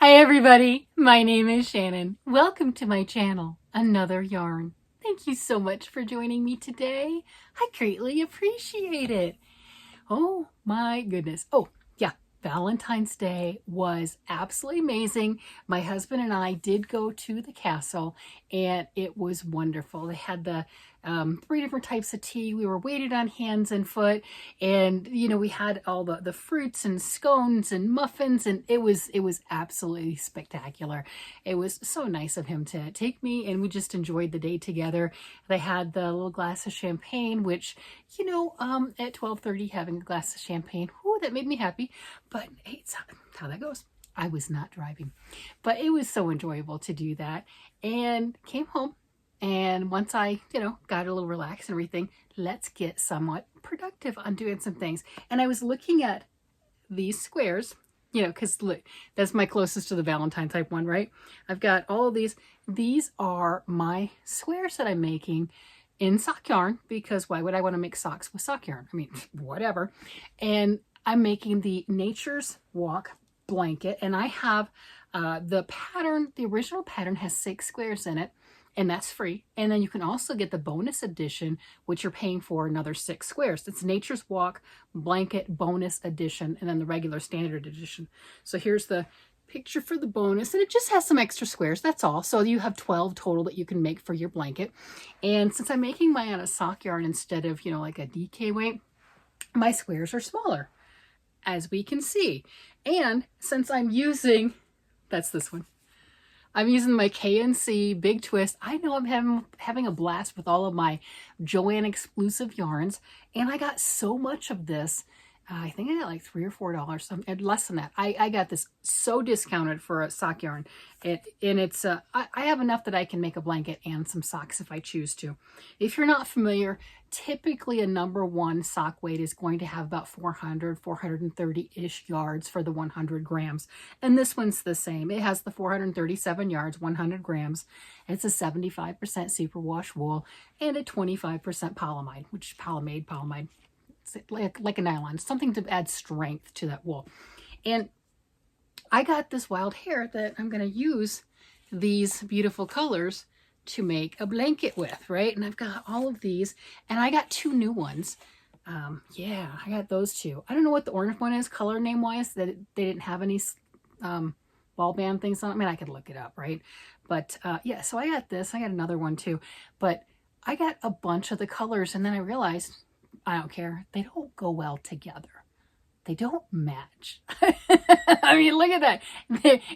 Hi everybody, my name is Shannon. Welcome to my channel, Another Yarn. Thank you so much for joining me today. I greatly appreciate it. Oh my goodness. Oh yeah, Valentine's Day was absolutely amazing. My husband and I did go to the castle and it was wonderful. They had the 3 different types of tea. We were waited on hands and foot, and we had all the fruits and scones and muffins, and it was absolutely spectacular. It was so nice of him to take me, and we just enjoyed the day together. They had the little glass of champagne, which at 12:30 having a glass of champagne, whoo, that made me happy. But hey, it's how that goes. I was not driving, but it was so enjoyable to do that. And came home, and once I, got a little relaxed and everything, let's get somewhat productive on doing some things. And I was looking at these squares, because look, that's my closest to the Valentine type one, right? I've got all of these. These are my squares that I'm making in sock yarn, because why would I want to make socks with sock yarn? I mean, whatever. And I'm making the Nature's Walk blanket, and I have the pattern. The original pattern has 6 squares in it, and that's free. And then you can also get the bonus edition, which you're paying for another 6 squares. It's Nature's Walk blanket bonus edition, and then the regular standard edition. So here's the picture for the bonus, and it just has some extra squares, that's all. So you have 12 total that you can make for your blanket. And since I'm making mine out of sock yarn instead of like a DK weight, my squares are smaller, as we can see. And since I'm using, that's this one, I'm using my KNC Big Twist. I know I'm having a blast with all of my Joann exclusive yarns, and I got so much of this. I think I got like $3 or $4, something less than that. I got this so discounted for a sock yarn, and it's I have enough that I can make a blanket and some socks if I choose to. If you're not familiar, typically a number 1 sock weight is going to have about 430-ish yards for the 100 grams, and this one's the same. It has the 437 yards, 100 grams. It's a 75% superwash wool and a 25% polyamide, which is polyamide. Like a nylon, something to add strength to that wool. And I got this wild hair that I'm going to use these beautiful colors to make a blanket with, right? And I've got all of these, and I got 2 new ones. Yeah, I got those 2. I don't know what the orange one is color name wise, that they didn't have any ball band things on it. I mean, I could look it up, right? But yeah, so I got this. I got another one too, but I got a bunch of the colors, and then I realized I don't care. They don't go well together. They don't match. I mean, look at that.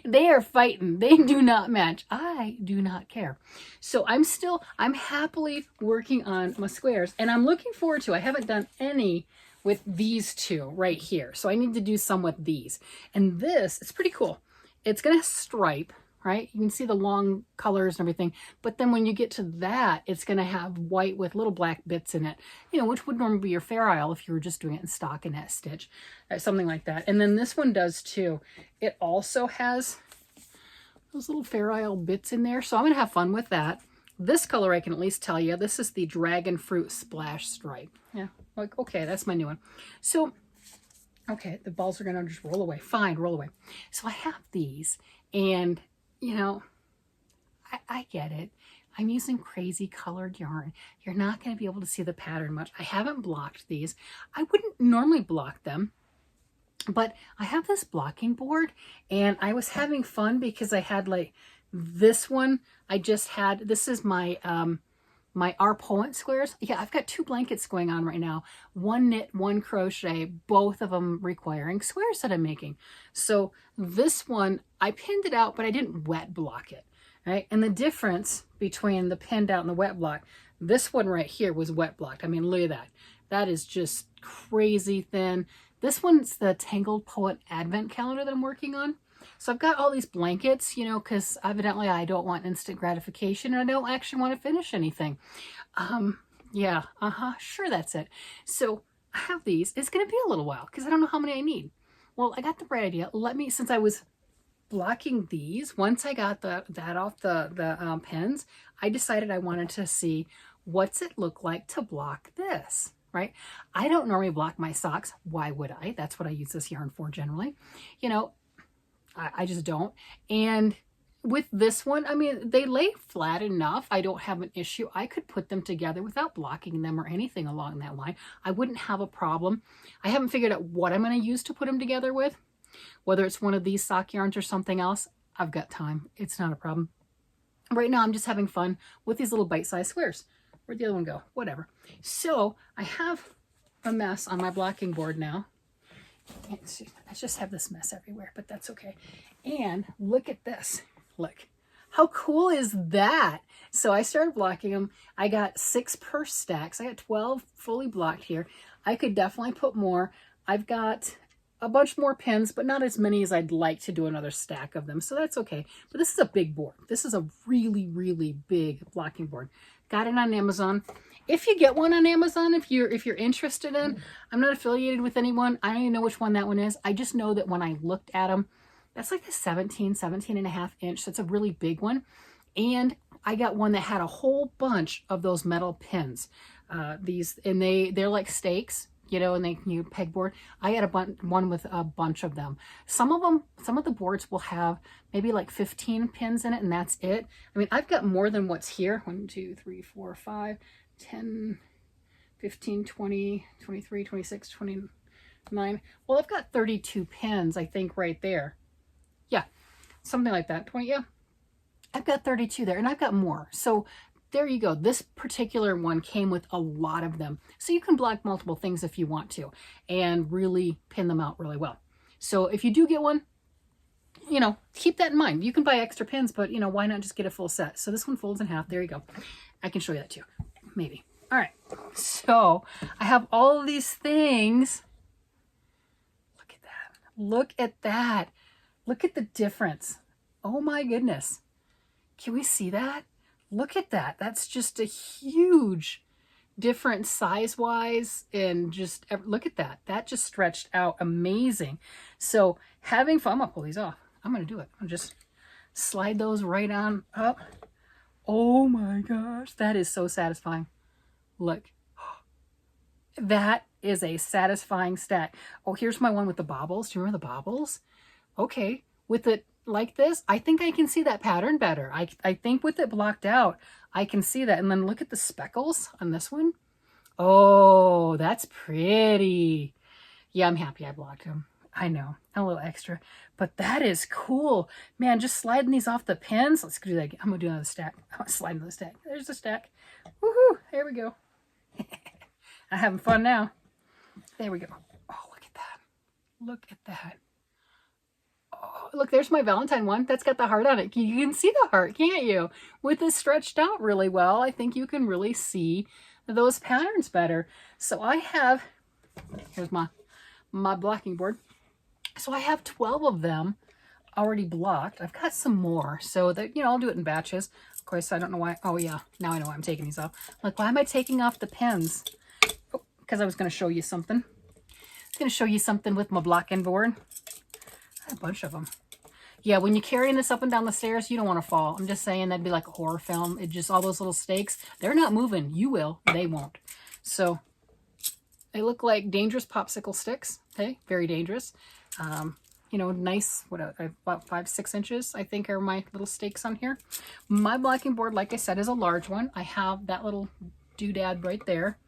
They are fighting. They do not match. I do not care. So I'm happily working on my squares, and I'm looking forward to, I haven't done any with these 2 right here. So I need to do some with these. And this, it's pretty cool. It's going to stripe, right? You can see the long colors and everything, but then when you get to that, it's going to have white with little black bits in it, which would normally be your Fair Isle if you were just doing it in stockinette stitch, something like that. And then this one does too. It also has those little Fair Isle bits in there, so I'm going to have fun with that. This color, I can at least tell you, this is the Dragon Fruit Splash Stripe. Yeah, like, okay, that's my new one. So, okay, the balls are going to just roll away. Fine, roll away. So I have these, and I get it. I'm using crazy colored yarn. You're not going to be able to see the pattern much. I haven't blocked these. I wouldn't normally block them, but I have this blocking board, and I was having fun because I had like this one. This is my my Our Poet squares. Yeah, I've got 2 blankets going on right now. 1 knit, 1 crochet, both of them requiring squares that I'm making. So this one, I pinned it out, but I didn't wet block it, right? And the difference between the pinned out and the wet block, this one right here was wet blocked. I mean, look at that. That is just crazy thin. This one's the Tangled Poet Advent Calendar that I'm working on. So I've got all these blankets, because evidently I don't want instant gratification, and I don't actually want to finish anything. Yeah, sure, that's it. So I have these. It's going to be a little while because I don't know how many I need. Well, I got the bright idea. Since I was blocking these, once I got that off the pins, I decided I wanted to see what's it look like to block this, right? I don't normally block my socks. Why would I? That's what I use this yarn for generally. I just don't. And with this one, I mean, they lay flat enough. I don't have an issue. I could put them together without blocking them or anything along that line. I wouldn't have a problem. I haven't figured out what I'm going to use to put them together with. Whether it's one of these sock yarns or something else, I've got time. It's not a problem. Right now, I'm just having fun with these little bite-sized squares. Where'd the other one go? Whatever. So I have a mess on my blocking board now. I just have this mess everywhere, but that's okay. And look at this. Look, how cool is that? So I started blocking them. I got 6 per stack. So I got 12 fully blocked here. I could definitely put more. I've got a bunch more pins, but not as many as I'd like to do another stack of them. So that's okay. But this is a big board. This is a really, really big blocking board. Got it on Amazon. If you get one on Amazon, if you're interested in, I'm not affiliated with anyone. I don't even know which one that one is. I just know that when I looked at them, that's like a 17 and a half inch. That's a really big one. And I got one that had a whole bunch of those metal pins. And they're like stakes, you know, and you pegboard. I had one with a bunch of them. Some of the boards will have maybe like 15 pins in it, and that's it. I mean, I've got more than what's here. 1, 2, 3, 4, 5, 10, 15, 20, 23, 26, 29. Well, I've got 32 pins, I think, right there. Yeah, something like that. 20, yeah. I've got 32 there, and I've got more. So there you go. This particular one came with a lot of them. So you can block multiple things if you want to and really pin them out really well. So if you do get one, you know, keep that in mind. You can buy extra pins, but, you know, why not just get a full set? So this one folds in half. There you go. I can show you that too. Maybe. All right. So I have all of these things. Look at that. Look at that. Look at the difference. Oh my goodness. Can we see that? Look at that. That's just a huge difference size-wise, and just look at that. That just stretched out amazing. So having fun, I'm gonna pull these off. I'm gonna do it. I'll just slide those right on up. Oh my gosh, that is so satisfying. Look, that is a satisfying stack. Oh, here's my one with the bobbles. Do you remember the bobbles? Okay, with it like this, I think I can see that pattern better. I think with it blocked out, I can see that. And then look at the speckles on this one. Oh, that's pretty. Yeah, I'm happy I blocked them. I know, a little extra, but that is cool. Man, just sliding these off the pins. Let's do that again. I'm gonna do another stack. I'm gonna slide another stack. There's the stack. Woohoo, there we go. I'm having fun now. There we go. Oh, look at that. Look at that. Oh, look, there's my Valentine one. That's got the heart on it. You can see the heart, can't you? With this stretched out really well, I think you can really see those patterns better. So I have, here's my blocking board. So I have 12 of them already blocked. I've got some more, so that, you know, I'll do it in batches. Of course, I don't know why. Oh yeah, now I know why I'm taking these off. Like, why am I taking off the pins? Oh, because I was going to show you something. I was going to show you something with my blocking board. I have a bunch of them. Yeah, when you're carrying this up and down the stairs, you don't want to fall. I'm just saying, that'd be like a horror film. It just, all those little stakes, they're not moving. You will. They won't. So they look like dangerous popsicle sticks. Okay, very dangerous. You know, nice, about 5-6 inches, I think, are my little stakes on here. My blocking board, like I said, is a large one. I have that little doodad right there.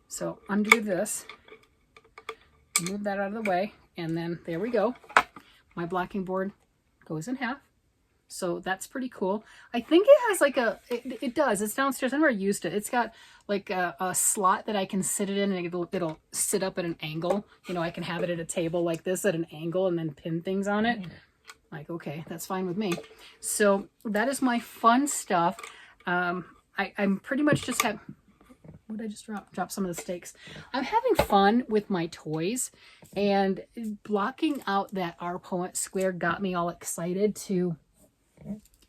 So undo this, move that out of the way, and then there we go. My blocking board goes in half. So that's pretty cool. I think it has like it does. It's downstairs. I've never used it. It's got like a slot that I can sit it in, and it'll sit up at an angle. You know, I can have it at a table like this at an angle and then pin things on it. Like, okay, that's fine with me. So that is my fun stuff. I'm pretty much just have, what did I just drop some of the stakes? I'm having fun with my toys, and blocking out that Our Poet square got me all excited to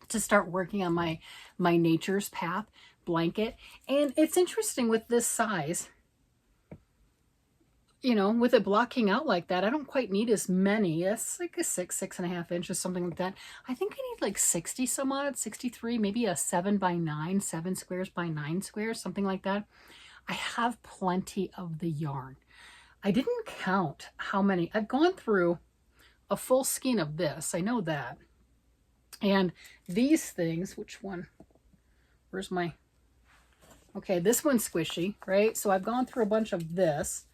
start working on my Nature's Path blanket. And it's interesting with this size, you know, with it blocking out like that, I don't quite need as many. It's like a 6.5 inches, something like that. I think I need like 60 some odd, 63, maybe a 7x9, 7 squares by 9 squares, something like that. I have plenty of the yarn. I didn't count how many. I've gone through a full skein of this. I know that. And these things, which one? Where's my... Okay, this one's squishy, right? So I've gone through a bunch of this.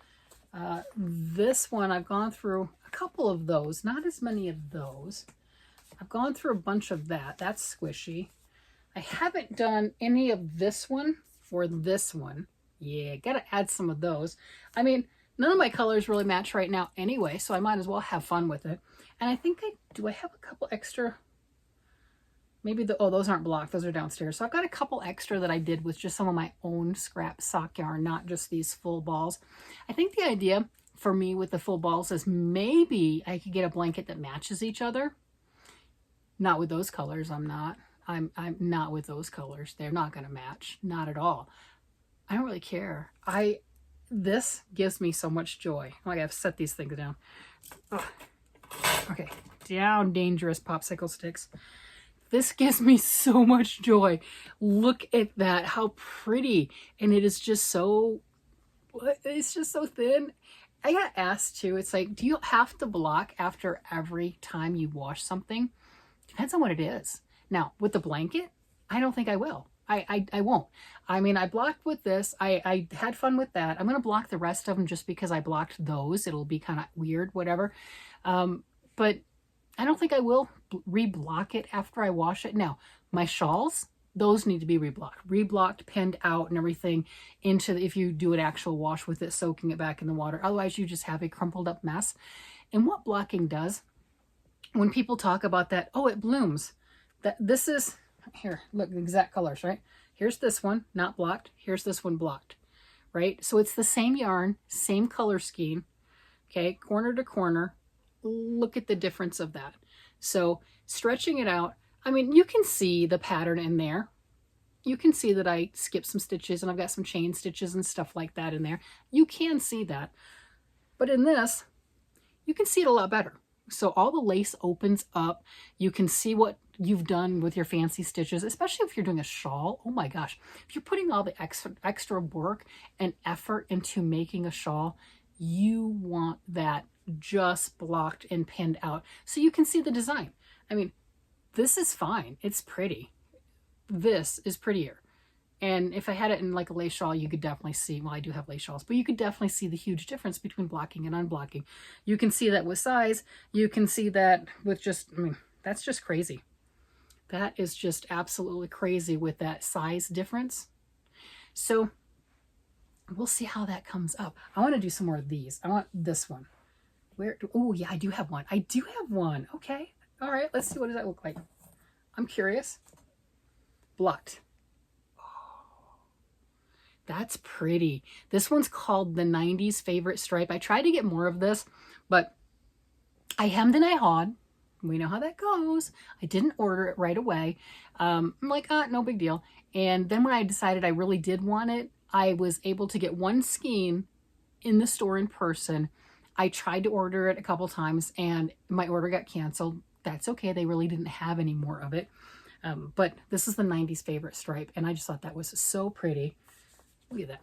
This one, I've gone through a couple of those, not as many of those. I've gone through a bunch of that. That's squishy. I haven't done any of this one or this one. Yeah, gotta add some of those. I mean, none of my colors really match right now anyway, so I might as well have fun with it. And I think I have a couple extra, maybe those aren't blocked, those are downstairs. So I've got a couple extra that I did with just some of my own scrap sock yarn, not just these full balls. I think the idea for me with the full balls is maybe I could get a blanket that matches each other. Not with those colors, I'm not with those colors. They're not gonna match, not at all. I don't really care. This gives me so much joy. Oh, I gotta set these things down. Ugh. Okay, down, dangerous popsicle sticks. This gives me so much joy. Look at that, how pretty. And it is just so, it's just so thin. I got asked too, it's like, do you have to block after every time you wash something? Depends on what it is. Now, with the blanket, I don't think I will. I won't. I mean, I blocked with this. I had fun with that. I'm going to block the rest of them just because I blocked those. It'll be kind of weird, whatever. But I don't think I will reblock it after I wash it. Now, my shawls, those need to be reblocked, pinned out and everything into if you do an actual wash with it, soaking it back in the water. Otherwise, you just have a crumpled up mess. And what blocking does, when people talk about that, oh, it blooms. This is, here, look, the exact colors, right? Here's this one, not blocked. Here's this one blocked, right? So it's the same yarn, same color scheme, okay, corner to corner. Look at the difference of that. So stretching it out, I mean, you can see the pattern in there. You can see that I skipped some stitches and I've got some chain stitches and stuff like that in there. You can see that. But in this, you can see it a lot better. So all the lace opens up. You can see what you've done with your fancy stitches, especially if you're doing a shawl. Oh my gosh. If you're putting all the extra work and effort into making a shawl, you want that just blocked and pinned out so you can see the design. I mean, this is fine. It's pretty. This is prettier. And if I had it in like a lace shawl, you could definitely see, well, I do have lace shawls, but you could definitely see the huge difference between blocking and unblocking. You can see that with size. You can see that with just, I mean, that's just crazy. That is just absolutely crazy with that size difference. So we'll see how that comes up. I want to do some more of these. I want this one. Oh yeah, I do have one. I do have one. Okay. All right. Let's see. What does that look like? I'm curious. Blocked. That's pretty. This one's called the 90s Favorite Stripe. I tried to get more of this, but I hemmed and I hawed. We know how that goes. I didn't order it right away. I'm like, no big deal. And then when I decided I really did want it, I was able to get one skein in the store in person. I tried to order it a couple times and my order got canceled. That's okay. They really didn't have any more of it. But this is the 90s Favorite Stripe. And I just thought that was so pretty. Look at that.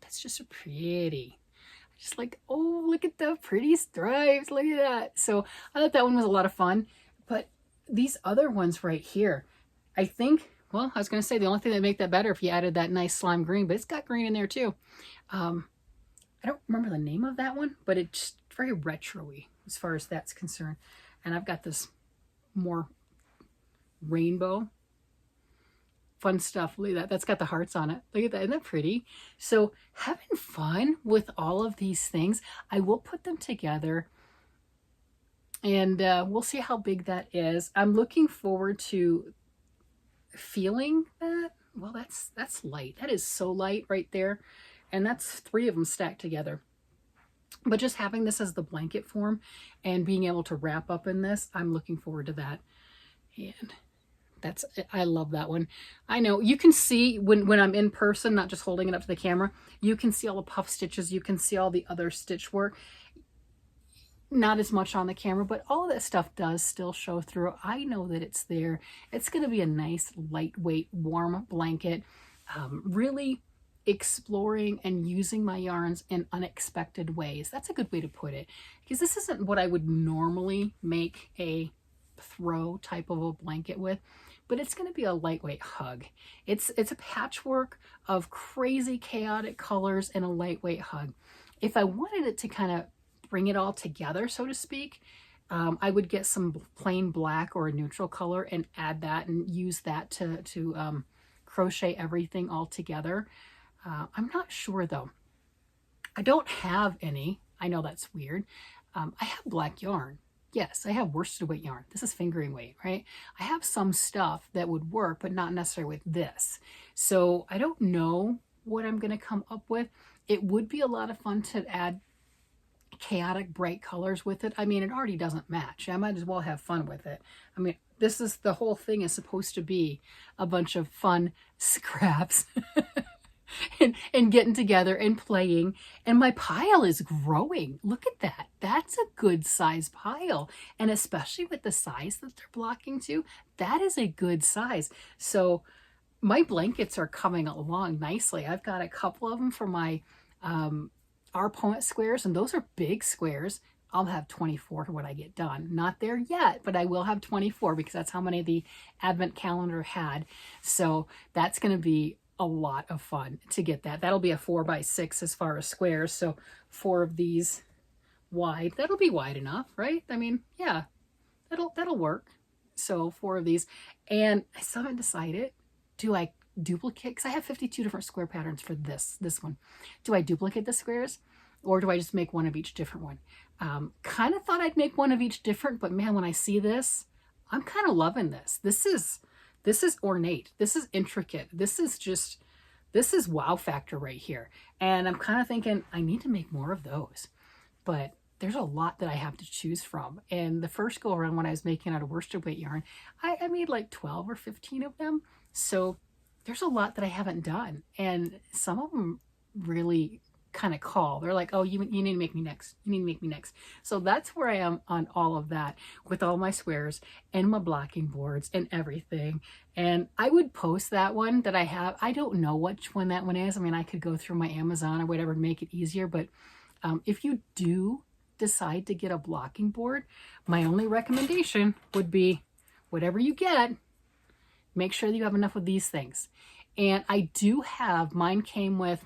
That's just so pretty. Just like, oh, look at the pretty stripes. Look at that. So I thought that one was a lot of fun. But these other ones right here, I think, well, I was going to say the only thing that would make that better if you added that nice slime green, but it's got green in there too. I don't remember the name of that one, but it's very retro-y as far as that's concerned. And I've got this more rainbow. Fun stuff. Look at that. That's got the hearts on it. Look at that. Isn't that pretty? So having fun with all of these things. I will put them together and we'll see how big that is. I'm looking forward to feeling that. Well, that's light. That is so light right there. And that's 3 of them stacked together. But just having this as the blanket form and being able to wrap up in this, I'm looking forward to that. And I love that one. I know you can see when I'm in person, not just holding it up to the camera, you can see all the puff stitches. You can see all the other stitch work. Not as much on the camera, but all that stuff does still show through. I know that it's there. It's going to be a nice, lightweight, warm blanket. Really exploring and using my yarns in unexpected ways. That's a good way to put it, because this isn't what I would normally make a throw type of a blanket with, but it's going to be a lightweight hug. It's a patchwork of crazy chaotic colors and a lightweight hug. If I wanted it to kind of bring it all together, so to speak, I would get some plain black or a neutral color and add that and use that to crochet everything all together. I'm not sure though. I don't have any. I know that's weird. I have black yarn. Yes, I have worsted weight yarn. This is fingering weight, right? I have some stuff that would work, but not necessarily with this. So I don't know what I'm going to come up with. It would be a lot of fun to add chaotic bright colors with it. I mean, it already doesn't match. I might as well have fun with it. I mean, this is the whole thing is supposed to be a bunch of fun scraps and getting together and playing. And my pile is growing. Look at that. That's a good size pile. And especially with the size that they're blocking to, that is a good size. So my blankets are coming along nicely. I've got a couple of them for my Our Poet squares, and those are big squares. I'll have 24 when I get done. Not there yet, but I will have 24 because that's how many the advent calendar had. So that's going to be a lot of fun to get that. That'll be a 4x6 as far as squares. So 4 of these wide. That'll be wide enough, right? I mean, yeah, that'll work. So 4 of these. And I still haven't decided, do I duplicate? Because I have 52 different square patterns for this one. Do I duplicate the squares? Or do I just make one of each different one? Kind of thought I'd make one of each different, but man, when I see this, I'm kind of loving this. This is ornate. This is intricate. This is wow factor right here. And I'm kind of thinking I need to make more of those, but there's a lot that I have to choose from. And the first go around when I was making out of worsted weight yarn, I made like 12 or 15 of them. So there's a lot that I haven't done. And some of them really kind of call. They're like, oh, you need to make me next. You need to make me next. So that's where I am on all of that with all my squares and my blocking boards and everything. And I would post that one that I have. I don't know which one that one is. I mean, I could go through my Amazon or whatever to make it easier. But if you do decide to get a blocking board, my only recommendation would be whatever you get, make sure that you have enough of these things. And I do have, mine came with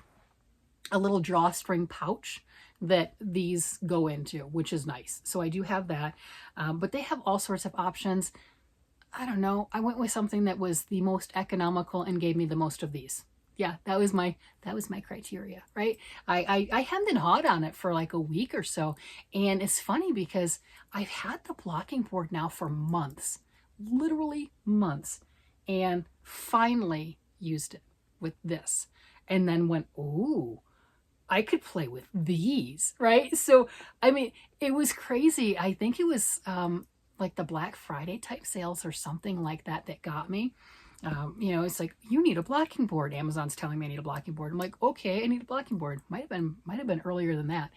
a little drawstring pouch that these go into, which is nice. So I do have that, but they have all sorts of options. I don't know. I went with something that was the most economical and gave me the most of these. Yeah, that was my criteria, right? I hemmed and hawed on it for like a week or so. And it's funny because I've had the blocking board now for months, literally months, and finally used it with this. And then went, ooh, I could play with these, right? So, I mean, it was crazy. I think it was like the Black Friday type sales or something like that that got me. You know, it's like, you need a blocking board. Amazon's telling me I need a blocking board. I'm like, okay, I need a blocking board. Might have been earlier than that.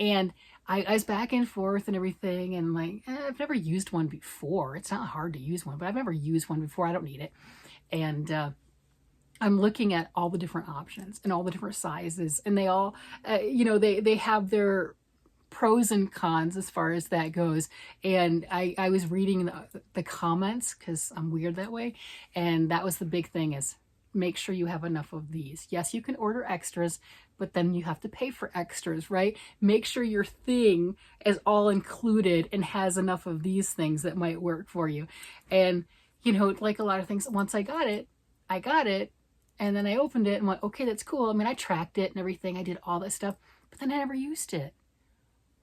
And I was back and forth and everything. And like, I've never used one before. It's not hard to use one, but I've never used one before. I don't need it. And I'm looking at all the different options and all the different sizes, and they all, you know, they have their pros and cons as far as that goes. And I was reading the comments because I'm weird that way. And that was the big thing, is make sure you have enough of these. Yes, you can order extras, but then you have to pay for extras, right? Make sure your thing is all included and has enough of these things that might work for you. And, you know, like a lot of things, once I got it, and then I opened it and went, okay, that's cool. I mean, I tracked it and everything. I did all that stuff, but then I never used it.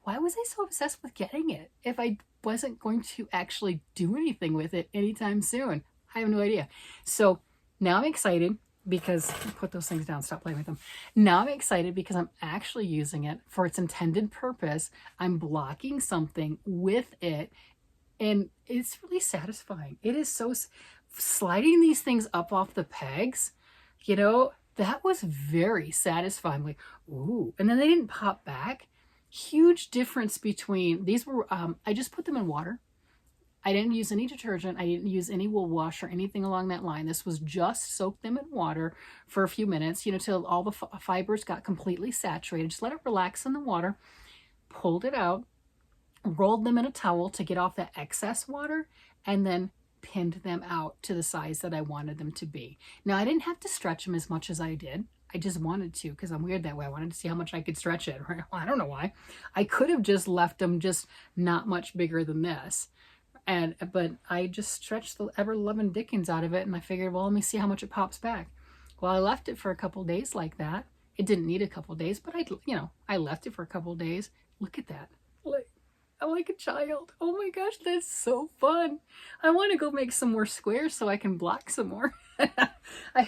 Why was I so obsessed with getting it if I wasn't going to actually do anything with it anytime soon? I have no idea. So now I'm excited because, put those things down, stop playing with them. Now I'm excited because I'm actually using it for its intended purpose. I'm blocking something with it, and it's really satisfying. It is so, sliding these things up off the pegs, you know, that was very satisfying. Like, ooh, and then they didn't pop back. Huge difference between these were, I just put them in water I didn't use any detergent. I didn't use any wool wash or anything along that line. This was just soak them in water for a few minutes, till all the fibers got completely saturated. Just let it relax in the water, pulled it out, rolled them in a towel to get off that excess water, and then pinned them out to the size that I wanted them to be. Now, I didn't have to stretch them as much as I did. I just wanted to, because I'm weird that way. I wanted to see how much I could stretch it. Right? Well, I don't know why. I could have just left them just not much bigger than this. But I just stretched the ever-loving dickens out of it, and I figured, well, let me see how much it pops back. Well, I left it for a couple days like that. It didn't need a couple days, but I left it for a couple days. Look at that. I'm like a child. Oh my gosh, that's so fun. I want to go make some more squares so I can block some more. I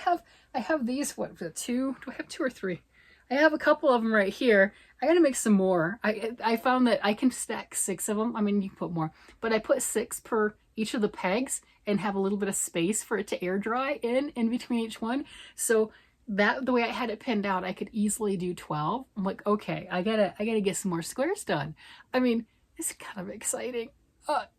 have these, what, two? Do I have 2 or 3? I have a couple of them right here. I gotta make some more. I found that I can stack 6 of them. I mean, you can put more, but I put 6 per each of the pegs and have a little bit of space for it to air dry in between each one. So that, the way I had it pinned out, I could easily do 12. I'm like, okay, I gotta get some more squares done. I mean, it's kind of exciting.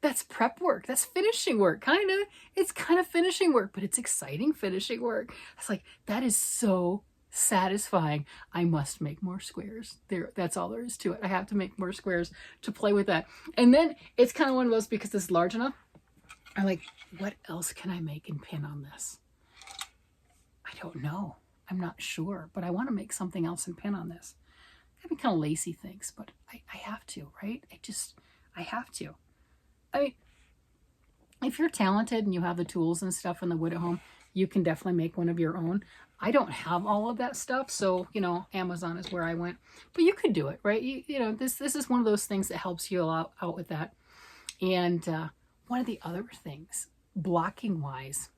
That's prep work. That's finishing work, kind of. It's kind of finishing work, but it's exciting finishing work. It's like, that is so satisfying. I must make more squares. That's all there is to it. I have to make more squares to play with that. And then it's kind of one of those, because it's large enough, I'm like, what else can I make and pin on this? I don't know. I'm not sure, but I want to make something else and pin on this. I mean, kind of lacy things, but I have to, right? I have to. I mean, if you're talented and you have the tools and stuff and the wood at home, you can definitely make one of your own. I don't have all of that stuff, so, Amazon is where I went. But you could do it, right? This is one of those things that helps you out with that. And one of the other things, blocking-wise,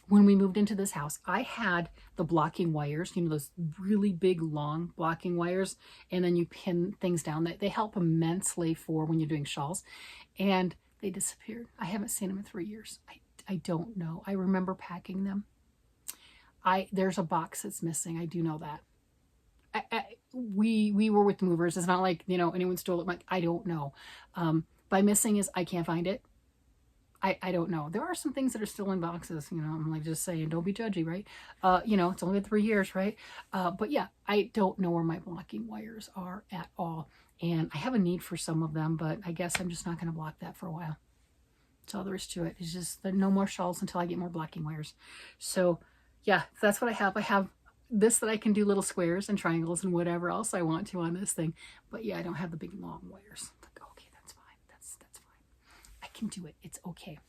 when we moved into this house, I had the blocking wires, those really big, long blocking wires, and then you pin things down. They help immensely for when you're doing shawls, and they disappeared. I haven't seen them in 3 years. I don't know. I remember packing them. There's a box that's missing. I do know that. We were with the movers. It's not like, anyone stole it. I don't know. By missing is I can't find it. I don't know. There are some things that are still in boxes, I'm like just saying, don't be judgy, right? It's only been 3 years, right? But yeah, I don't know where my blocking wires are at all. And I have a need for some of them, but I guess I'm just not going to block that for a while. That's all there is to it. It's just no more shawls until I get more blocking wires. So yeah, that's what I have. I have this that I can do little squares and triangles and whatever else I want to on this thing. But yeah, I don't have the big long wires. Okay, that's fine. That's fine. I can do it. It's okay.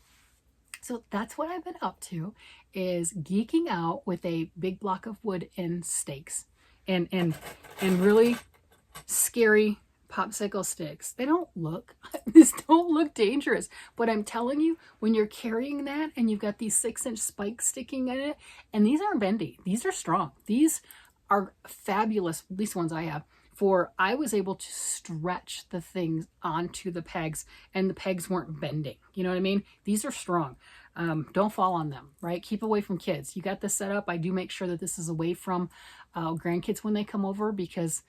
So that's what I've been up to, is geeking out with a big block of wood and stakes and really scary popsicle sticks. These don't look dangerous, but I'm telling you, when you're carrying that and you've got these 6-inch spikes sticking in it, and these aren't bendy, these are strong. These are fabulous, at least ones I have, I was able to stretch the things onto the pegs, and the pegs weren't bending. You know what I mean? These are strong. Don't fall on them, right? Keep away from kids. You got this set up. I do make sure that this is away from grandkids when they come over, because,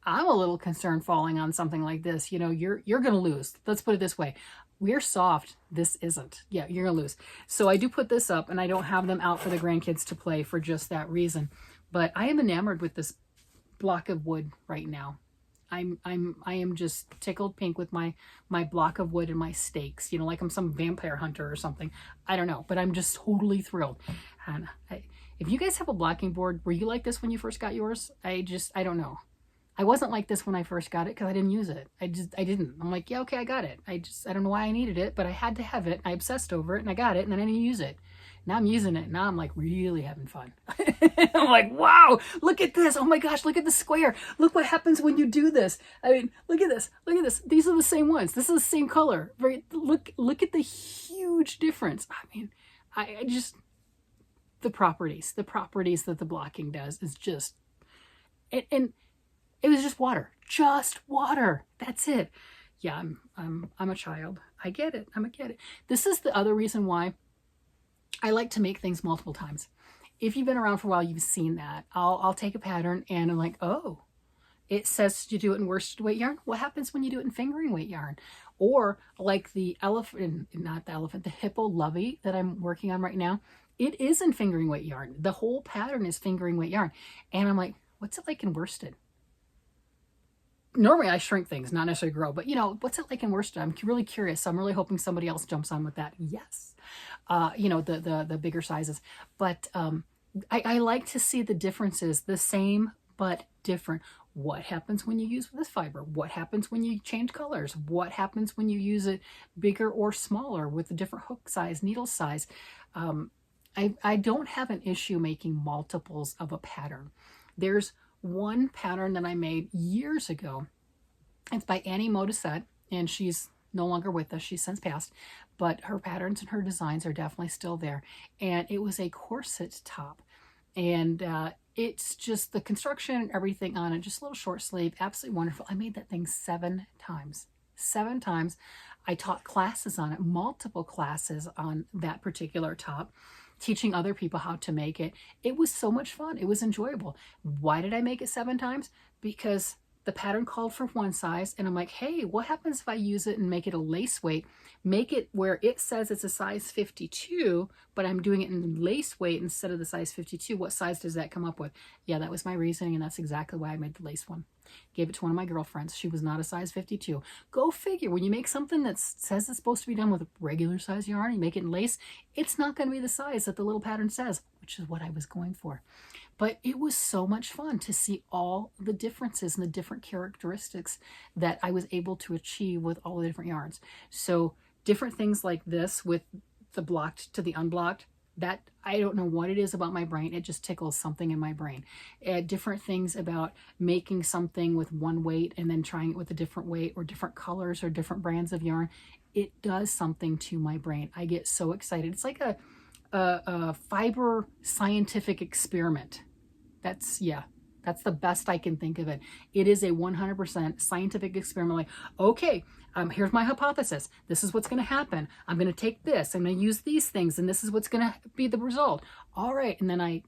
I'm a little concerned falling on something like this. You're going to lose. Let's put it this way. We're soft. This isn't. Yeah, you're going to lose. So I do put this up, and I don't have them out for the grandkids to play for just that reason. But I am enamored with this block of wood right now. I am just tickled pink with my block of wood and my stakes, like I'm some vampire hunter or something. I don't know, but I'm just totally thrilled. And if you guys have a blocking board, were you like this when you first got yours? I don't know. I wasn't like this when I first got it because I didn't use it. I didn't. I'm like, yeah, okay, I got it. I don't know why I needed it, but I had to have it. I obsessed over it and I got it, and then I didn't use it. Now I'm using it. Now I'm like really having fun. I'm like, wow, look at this. Oh my gosh, look at the square. Look what happens when you do this. I mean, look at this. Look at this. These are the same ones. This is the same color. Right? Look at the huge difference. I mean, I just, the properties that the blocking does is just, and it was just water. Just water. That's it. Yeah, I'm a child. I get it. I get it. This is the other reason why I like to make things multiple times. If you've been around for a while, you've seen that. I'll take a pattern and I'm like, oh, it says to do it in worsted weight yarn. What happens when you do it in fingering weight yarn? Or like the elephant, not the elephant, the hippo lovey that I'm working on right now, it is in fingering weight yarn. The whole pattern is fingering weight yarn. And I'm like, what's it like in worsted? Normally I shrink things, not necessarily grow, but you know, what's it like in worsted? I'm really curious. So I'm really hoping somebody else jumps on with that. Yes. You know, the bigger sizes. But I like to see the differences, the same but different. What happens when you use this fiber? What happens when you change colors? What happens when you use it bigger or smaller with a different hook size, needle size? I don't have an issue making multiples of a pattern. There's one pattern that I made years ago. It's by Annie Modisette, and she's no longer with us. She's since passed, but her patterns and her designs are definitely still there. And it was a corset top. And it's just the construction and everything on it, just a little short sleeve, absolutely wonderful. I made that thing 7 times. 7 times. I taught classes on it, multiple classes on that particular top, teaching other people how to make it. It was so much fun. It was enjoyable. Why did I make it 7 times? Because the pattern called for one size, and I'm like, hey, what happens if I use it and make it a lace weight? Make it where it says it's a size 52, but I'm doing it in lace weight instead of the size 52. What size does that come up with? Yeah, that was my reasoning, and that's exactly why I made the lace one. Gave it to one of my girlfriends. She was not a size 52. Go figure. When you make something that says it's supposed to be done with a regular size yarn, you make it in lace, it's not going to be the size that the little pattern says, which is what I was going for. But it was so much fun to see all the differences and the different characteristics that I was able to achieve with all the different yarns. So different things like this with the blocked to the unblocked, that I don't know what it is about my brain. It just tickles something in my brain. Different things about making something with one weight and then trying it with a different weight or different colors or different brands of yarn. It does something to my brain. I get so excited. It's like a fiber scientific experiment. That's the best I can think of it. It is a 100% scientific experiment. Like, okay, here's my hypothesis. This is what's going to happen. I'm going to take this. I'm going to use these things, and this is what's going to be the result. All right, and then I,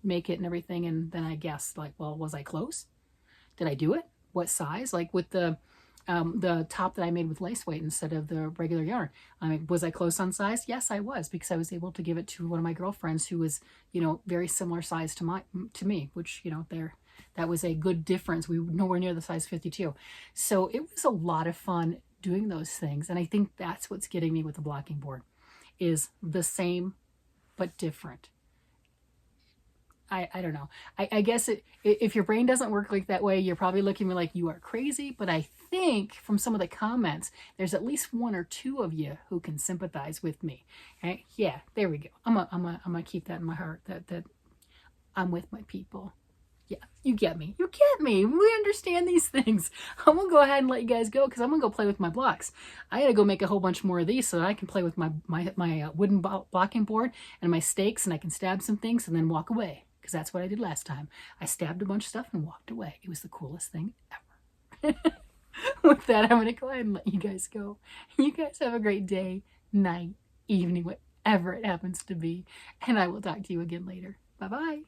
make it and everything, and then I guess, like, well, was I close? Did I do it? What size? Like with the top that I made with lace weight instead of the regular yarn. Was I close on size? Yes, I was, because I was able to give it to one of my girlfriends who was, very similar size to me, which, that was a good difference. We were nowhere near the size 52. So it was a lot of fun doing those things. And I think that's what's getting me with the blocking board, is the same but different. I don't know. I guess if your brain doesn't work like that way, you're probably looking at me like you are crazy. But I think from some of the comments, there's at least 1 or 2 of you who can sympathize with me. Right? Yeah, there we go. I'm gonna keep that in my heart, that I'm with my people. Yeah, you get me. You get me. We understand these things. I'm going to go ahead and let you guys go because I'm going to go play with my blocks. I got to go make a whole bunch more of these so that I can play with my wooden blocking board and my stakes, and I can stab some things and then walk away, because that's what I did last time. I stabbed a bunch of stuff and walked away. It was the coolest thing ever. With that, I'm going to go ahead and let you guys go. You guys have a great day, night, evening, whatever it happens to be. And I will talk to you again later. Bye-bye.